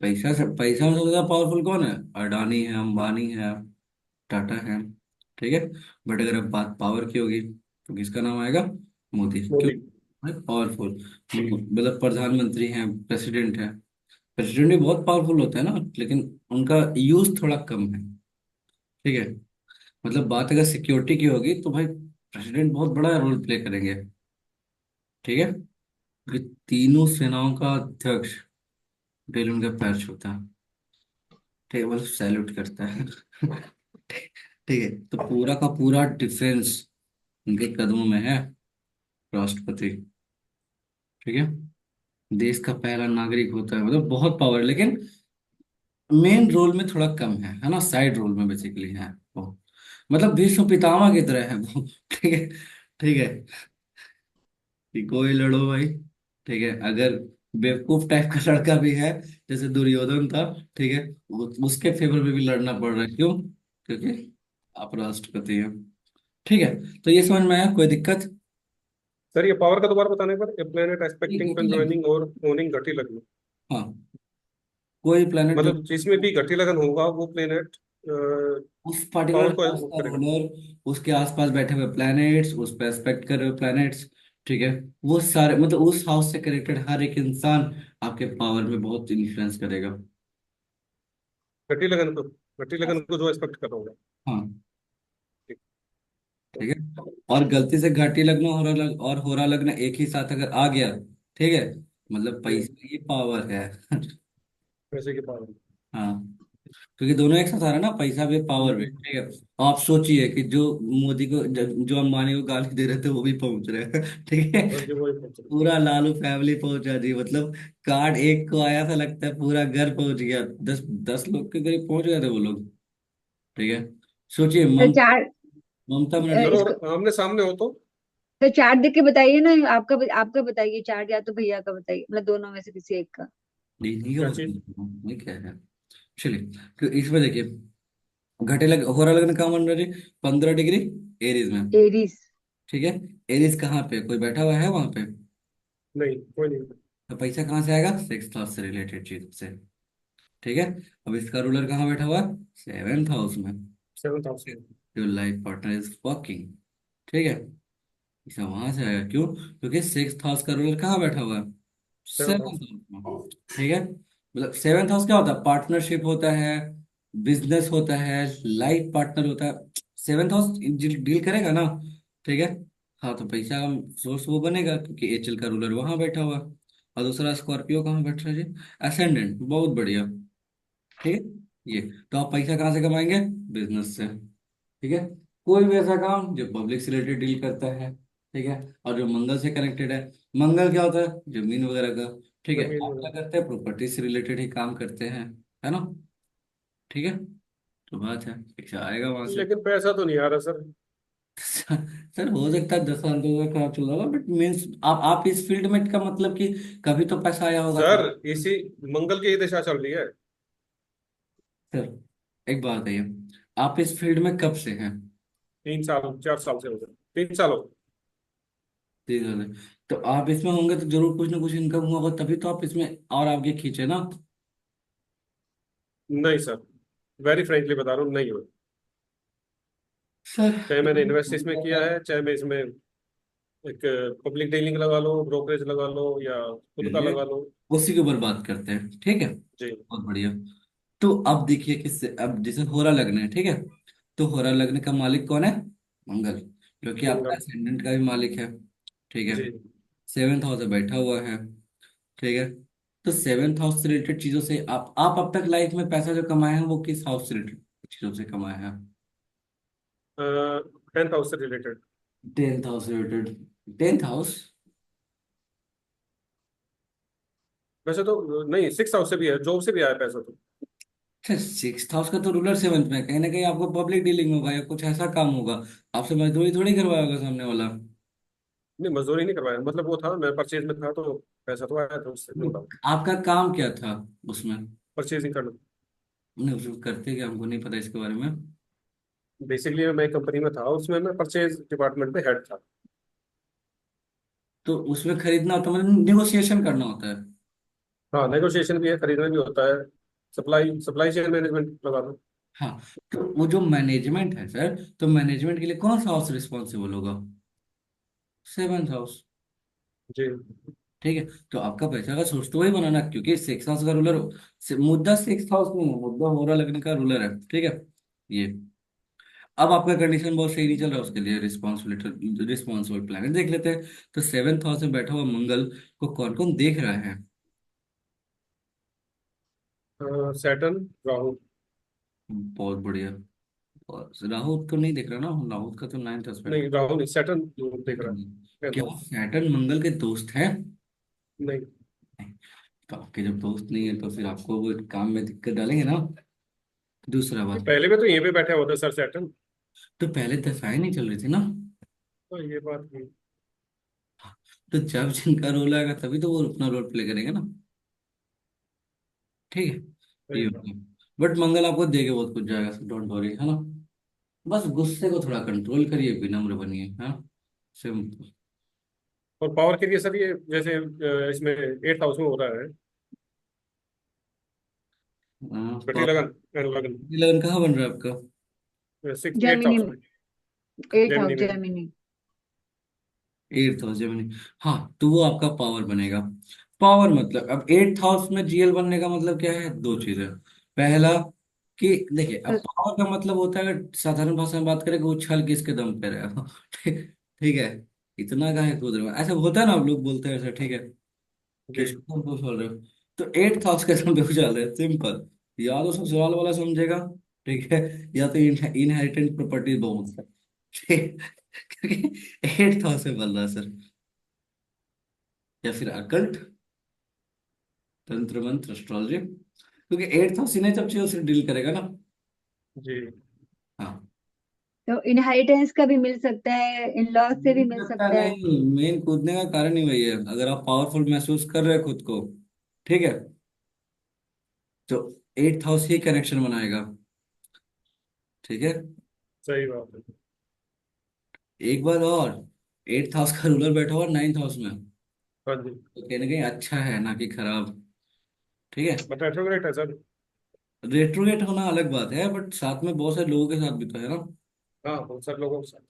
पैसा में सबसे ज्यादा पावरफुल कौन है? अडानी है, अंबानी है, टाटा है। ठीक है, बट अगर अब बात पावर की होगी तो किसका नाम आएगा? मोदी। क्यों? मोदी। पावरफुल, मतलब प्रधानमंत्री हैं, प्रेसिडेंट है। प्रेसिडेंट भी बहुत पावरफुल होता है ना, लेकिन उनका यूज थोड़ा कम है। ठीक है, मतलब बात अगर सिक्योरिटी की होगी तो भाई प्रेसिडेंट बहुत बड़ा रोल प्ले करेंगे। ठीक है, क्योंकि तीनों सेनाओं का अध्यक्ष डेली उनका पैर छूता है। ठीक है, मतलब सैल्यूट करता है। ठीक है, तो पूरा का पूरा डिफेंस उनके कदमों में है। राष्ट्रपति, ठीक है, देश का पहला नागरिक होता है, मतलब बहुत पावर, लेकिन मेन रोल में थोड़ा कम है ना, साइड रोल में बेसिकली है वो। मतलब भीष्म पितामह की तरह है वो। ठीक है, ठीक है, कि कोई लड़ो भाई। ठीक है, अगर बेवकूफ टाइप का लड़का भी है, जैसे दुर्योधन था, ठीक है, उसके फेवर में भी लड़ना पड़ रहा है। क्यों? क्योंकि आप राष्ट्रपति हैं। ठीक है, तो ये समझ में आया, कोई दिक्कत? सर ये पावर का दोबारा बताने पर, ए प्लेनेट ये एक्सपेक्टिंग, घटी लगन। कंजॉइनिंग और ओनिंग घटी लगना। हाँ, कोई प्लेनेट जो मतलब जिसमें भी घटी लगन होगा वो प्लेनेट उस पर्टिकुलर पावर को क्लास वो का करेगा। रूलर, उसके आसपास बैठे हुए प्लैनेट्स, उस पर एस्पेक्ट कर रहे हुए प्लैनेट्स, ठीक है, वो सारे, मतलब उस हाउस से कनेक्टेड हर एक इंसान आपके पावर में बहुत इन्फ्लुएंस करेगा। घटी लगन को, घटी लगन को जो एक्सपेक्ट कर रहा होगा। हाँ, ठीक। ठीक है, और गलती से घाटी लगना, हो रहा लगना एक ही साथ अगर आ गया, ठीक है, मतलब हम्म, पैसे की पावर है। पैसे की पावर। हाँ, क्योंकि दोनों एक साथ आ रहा है ना, पैसा भी पावर भी, हम्म, ठीक है। आप सोचिए कि जो मोदी को, जो अंबानी को गाली दे रहे थे वो भी पहुंच रहे हैं। ठीक है, और जो वही पहुंच रहा पूरा लालू फैमिली पहुंचा दी, मतलब कार्ड एक को आया था, लगता है पूरा घर पहुंच गया, 10 लोग के करीब पहुंच गए थे वो लोग। ठीक है, सोचिए तो चार, ममता है। सर बनर्जी। और इसको आमने सामने हो तो तो चार्ट देख के बताइए ना। आपका बताइए चार्ट, या तो भैया का बताइए, मतलब दोनों में से किसी एक का। नहीं नहीं क्या होगा, चीज। नहीं क्या है। चलिए, तो इसमें देखिए, घटे लग हो रहा लगन कहाँ बन रहा है? 15 डिग्री एरीज में। एरीज। ठीक है, एरीज कहाँ पे, कोई बैठा हुआ है वहां पे? नहीं, कोई नहीं। तो पैसा कहाँ से आएगा? 6th हाउस से रिलेटेड चीज से। ठीक है, अब इसका रूलर कहाँ बैठा हुआ है? 7th हाउस में। 7,000। Your life partner is working. ठीक है, ऐसा वहां से आएगा, क्यों? क्योंकि 6th हाउस का रूलर कहाँ बैठा हुआ है? 7th house 7,000। में। ठीक है, मतलब 7th हाउस क्या होता है? पार्टनरशिप होता है, बिजनेस होता है, लाइफ पार्टनर होता है। 7th हाउस डील करेगा ना, ठीक है। हाँ, तो पैसा सोर्स वो बनेगा, क्योंकि एचएल का रूलर वहां बैठा हुआ है। और दूसरा स्कॉर्पियो कहाँ बैठ रहा है जी? असेंडेंट, बहुत बढ़िया। ठीक है, ये तो आप पैसा कहाँ से कमाएंगे? बिजनेस से। ठीक है, कोई भी ऐसा काम जो पब्लिक से रिलेटेड डील करता है, ठीक है, और जो मंगल से कनेक्टेड है। मंगल क्या होता है? जमीन वगैरह का। ठीक है, जमीन आप में। क्या करते हैं? प्रॉपर्टी से रिलेटेड ही काम करते हैं, है ना। ठीक है, तो बात है, पैसा आएगा वहां से। लेकिन पैसा तो नहीं आ रहा सर। सर हो सकता है 10 साल का खराब चल रहा होगा, बट मीन्स आप इस फील्ड में का मतलब कि कभी तो पैसा आया होगा सर तो। इसी मंगल की ही दिशा चल रही है। सर एक बात है, आप इस फील्ड में कब से हैं? 3 साल 4 साल से हो गए, 3 साल हो गए। 3 साल से। तो आप इसमें होंगे तो जरूर कुछ ना कुछ इनकम हुआ होगा, तभी तो आप इसमें और आगे खींचे ना। नहीं सर, वेरी फ्रेंकली बता रहा हूँ, नहीं हो। सर चाहे मैंने इन्वेस्ट इसमें किया है, चाहे मैं इसमें एक पब्लिक डीलिंग लगा लो, ब्रोकरेज लगा लो, या खुद का चलिए, लगा लो। उसी के ऊपर बात करते हैं, ठीक है, जी। बहुत बढ़िया। तो अब देखिए किससे, अब जैसे होरा लग्न है, ठीक है, तो होरा लग्न का मालिक कौन है? मंगल, क्योंकि आपका मंगल। असेंडेंट का भी मालिक है। ठीक है, जी। 7th हाउस में बैठा हुआ है। ठीक है, तो सेवेंथ हाउस से रिलेटेड चीजों से आप अब तक लाइफ में पैसा जो कमाए हैं वो किस हाउस से रिलेटेड चीजों से कमाए हैं? 10th हाउस से रिलेटेड। टेंथ हाउस से रिलेटेड। Tenth house. वैसे तो नहीं, 6th हाउस से भी है, जॉब से भी आया पैसा तो। अच्छा, सिक्स हाउस का तो रूलर सेवंथ में है। कहीं ना कहीं आपको पब्लिक डीलिंग होगा या कुछ ऐसा काम होगा, आपसे मजदूरी थोड़ी करवाया होगा सामने वाला। नहीं, मजदूरी नहीं करवाया, मतलब वो था, मैं परचेज में था तो पैसा तो आया था उससे, नो डाउट। आपका काम क्या था उसमें? परचेजिंग करना। नहीं, उसमें करते क्या हमको नहीं पता इसके बारे में। बेसिकली मैं एक कंपनी में था, उसमें मैं परचेज डिपार्टमेंट में हेड था। तो उसमें खरीदना होता है, मतलब निगोशिएशन करना होता है। हाँ, नेगोशिएशन भी है, खरीदना भी होता है। सप्लाई सप्लाई चेन मैनेजमेंट लगा दो। हाँ। तो वो जो मैनेजमेंट है सर, तो मैनेजमेंट के लिए कौन सा हाउस रिस्पॉन्सिबल होगा? Seventh house. जी। ठीक है। तो आपका पैसा का सोर्स तो वही बनाना, क्योंकि सिक्स हाउस का रूलर, मुद्दा सिक्स हाउस नहीं है, मुद्दा होरा लगने का रूलर है। ठीक है। ये अब आपका कंडीशन बहुत सही नहीं चल रहा, उसके लिए रिस्पॉन्सिबिलिटी रिस्पॉन्सिबल प्लान देख लेते हैं। तो सेवंथ हाउस में बैठा हुआ मंगल को कौन कौन देख रहा है? सैटर्न, राहु। बहुत बढ़िया। और राहु को नहीं देख रहा ना, राहु का तो नाइन्थ एस्पेक्ट। नहीं, राहु नहीं, सैटर्न देख रहा है। टेंथ क्या हाउस। सैटर्न मंगल के दोस्त हैं? नहीं। तो आपके जब दोस्त नहीं है तो फिर आपको वो काम में दिक्कत डालेंगे ना। दूसरा बात, पहले में तो यहीं पे बैठे होते सर, सैटर्न। तो पहले दशाएं नहीं चल रही थी ना। तो ये बात नहीं। तो जब जिनका रोल आएगा तभी तो वो अपना रोल प्ले करेंगे ना। ठीक है, ये सही होता बात। है। बट मंगल आपको देके बहुत कुछ जाएगा, डोंट वरी, है ना। बस गुस्से को थोड़ा कंट्रोल करिए, विनम्र बनिए, हाँ। सिंपल। और पावर के लिए सर, ये जैसे इसमें 8th हाउस में हो रहा है, गति पावर लगन, लगन। लगन कहाँ बन रहा है आपका? सिक्स एट्थ जेमिनी हाउस में, में। एट हाउस जेमिनी में। जेमिनी। एट्थ हाउस में। हाँ, तो वो आपका पावर बनेगा। पावर मतलब अब एट्थ हाउस में जीएल बनने का मतलब क्या है? दो चीजें। पहला, कि देखिए अब पावर का मतलब होता है, अगर साधारण भाषा में बात करें कि उछल किसके दम पे रहे हो। ठीक। ठीक है। इतना काहे कूद रहे हो, ऐसा होता है ना, आप लोग बोलते हैं ऐसा। ठीक है। जी। किसको दम पे उछल रहे हो? तो एट्थ हाउस के दम पे उछल रहे हैं, सिंपल। या तो ससुराल वाला समझेगा, ठीक है, या तो इनहेरिटेंट प्रॉपर्टी बहुत है। ठीक। क्योंकि एट्थ हाउस में बन रहा है सर। या फिर अकल्ट, तंत्र मंत्र, एस्ट्रोलॉजी, क्योंकि एट्थ हाउस इन्हें सब चीजों से डील करेगा ना। जी। हाँ। तो इनहेरिटेंस का भी मिल सकता है, इन लॉज से भी मिल मिल सकता सकता है। नहीं, मेन कूदने का कारण ही वही है। अगर आप पावरफुल महसूस कर रहे हैं खुद को, ठीक है, तो एट्थ हाउस ही कनेक्शन बनाएगा। ठीक है। सही बात है। एक बार और, एट्थ हाउस का रूलर बैठा हुआ नाइन्थ हाउस में, हाँ जी। तो कहीं ना कहीं अच्छा है ना कि खराब। ठीक है। बट रेट्रोग्रेट है सर। रेट्रोगेट होना अलग बात है, बट साथ में बहुत सारे लोगों के साथ भी तो है ना। हाँ, बहुत सारे लोगों के साथ।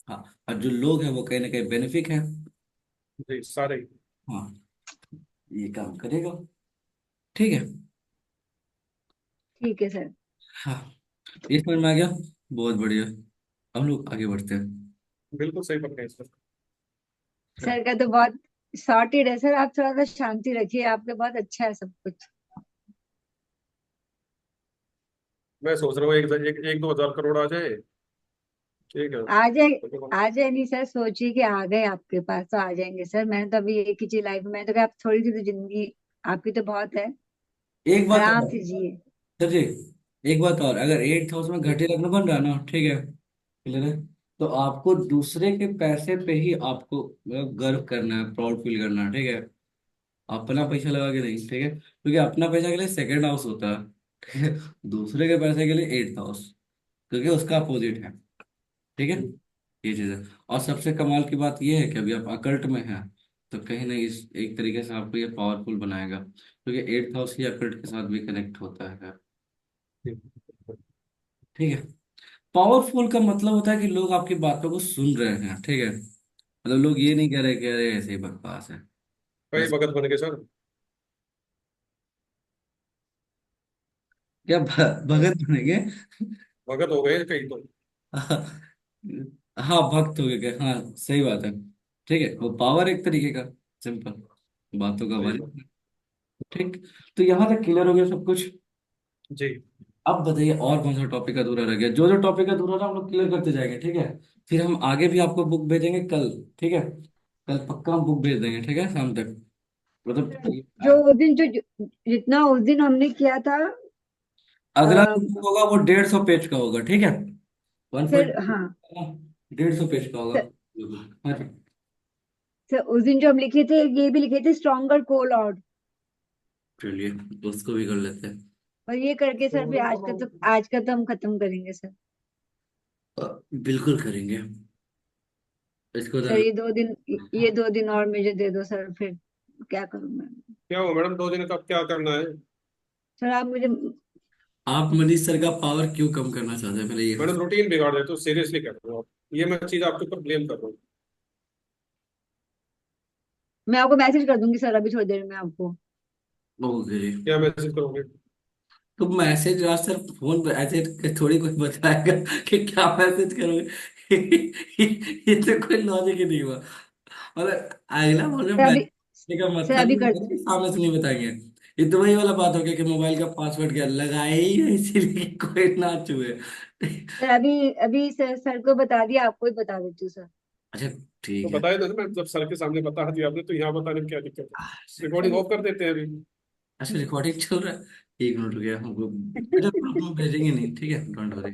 हाँ। और जो लोग हैं वो कहीं ना कहीं बेनिफिक है। जी, सारे ही। हाँ, ये काम करेगा। ठीक है। ठीक है सर। हाँ, ये समझ में आ गया। बहुत बढ़िया। हम लोग आगे बढ़ते हैं। बिल्कुल सही पकड़े हैं सर। सर का तो बहुत सॉर्टेड है सर, आप थोड़ा सा शांति रखिए, आपके बहुत अच्छा है सब कुछ। मैं सोच रहा हूँ एक 2 हज़ार करोड़ आ जाए। ठीक है। आ जाए। तो आ जाए नहीं सर, सोचिए कि आ गए आपके पास तो आ जाएंगे सर। मैंने तो अभी एक ही चीज लाइफ में, तो क्या आप थोड़ी सी तो जिंदगी आपकी तो बहुत है। एक बात आराम और से जिए। सर जी, एक बात और, अगर एट्थ हाउस में घटी लग्न बन रहा है ना, ठीक है, क्लियर है, तो आपको दूसरे के पैसे पे ही आपको मतलब गर्व करना है, प्राउड फील करना है। ठीक है। अपना पैसा लगा के नहीं, ठीक है, क्योंकि अपना पैसा के लिए सेकंड हाउस होता है। ठीक है। दूसरे के पैसे के लिए एट्थ हाउस, क्योंकि उसका अपोजिट है। ठीक है। ये चीज है। और सबसे कमाल की बात ये है कि अभी आप अकल्ट में हैं, तो कहीं ना इस एक तरीके से आपको ये पावरफुल बनाएगा, क्योंकि एट्थ हाउस ही अकल्ट के साथ भी कनेक्ट होता है। ठीक है। पावरफुल का मतलब होता है कि लोग आपकी बातों को सुन रहे हैं। ठीक है, मतलब लोग ये नहीं कह रहे कि अरे ऐसे ही बकवास है। कई बस भगत बन गए सर। क्या भगत बनेंगे? भगत हो गए कई तो। हाँ, भक्त हो गए क्या? हाँ, सही बात है। ठीक है, वो पावर एक तरीके का, सिंपल, बातों का सही बात। बल। ठीक, तो यहाँ तक क्लियर हो गया सब कुछ। जी। अब बताइए और कौन सा टॉपिक अधूरा रह गया? जो जो टॉपिक अधूरा रहा हम लोग क्लियर करते जाएंगे, ठीक है? फिर हम आगे भी आपको बुक भेजेंगे कल, ठीक है? कल पक्का हम बुक भेज देंगे, ठीक है, शाम तक। जो मतलब उस दिन जितना उस दिन हमने किया था, अगला जो अ, बुक होगा वो 150 पेज का होगा, ठीक है? वन सर, पॉइंट हाँ 150 पेज का होगा। सर, हाँ जी। सर, उस दिन जो हम लिखे थे, ये भी लिखे थे स्ट्रॉन्गर कोल आउट, चलिए, उसको भी कर लेते हैं। और ये करके सर फिर आज का तो हम खत्म करेंगे सर। बिल्कुल करेंगे इसको तो। सर ये 2 दिन और मुझे दे दो सर, फिर क्या करूं मैं? क्या हो मैडम, 2 दिन का क्या करना है? सर आप मुझे, आप मनीष सर का पावर क्यों कम करना चाहते हैं, पहले ये मैडम रूटीन बिगाड़ देते हो, सीरियसली कह रहा हूँ आप। ये मैं चीज आपके ऊपर ब्लेम कर रहा हूँ। मैं आपको मैसेज कर दूंगी सर अभी थोड़ी देर में आपको। ओके। क्या मैसेज करोगे? तो मैसेज आज सर फोन पे ऐसे थोड़ी कोई बताएगा कि क्या मैसेज करोगे? ये तो कोई लॉजिक ही नहीं हुआ। मतलब अगला बोल रहे सर अभी मैसेज का सर मतलब अभी ही कर होता है कि सामने से नहीं बताएंगे। ये तो वही वाला बात हो गया कि मोबाइल का पासवर्ड क्या लगाया ही है इसीलिए कि कोई ना छुए। सर अभी अभी सर को बता दिया, आपको ही बता देती हूँ सर। अच्छा, तो ठीक है। बताया था ना, जब सर के सामने बता दिया आपने तो यहाँ बताने में क्या दिक्कत है? रिकॉर्डिंग सर ऑफ कर देते हैं अभी। अच्छा, रिकॉर्डिंग चल रहा है। 1 मिनट रुकिए हमको। अच्छा, हम भेजेंगे नहीं, ठीक है, डोंट वरी।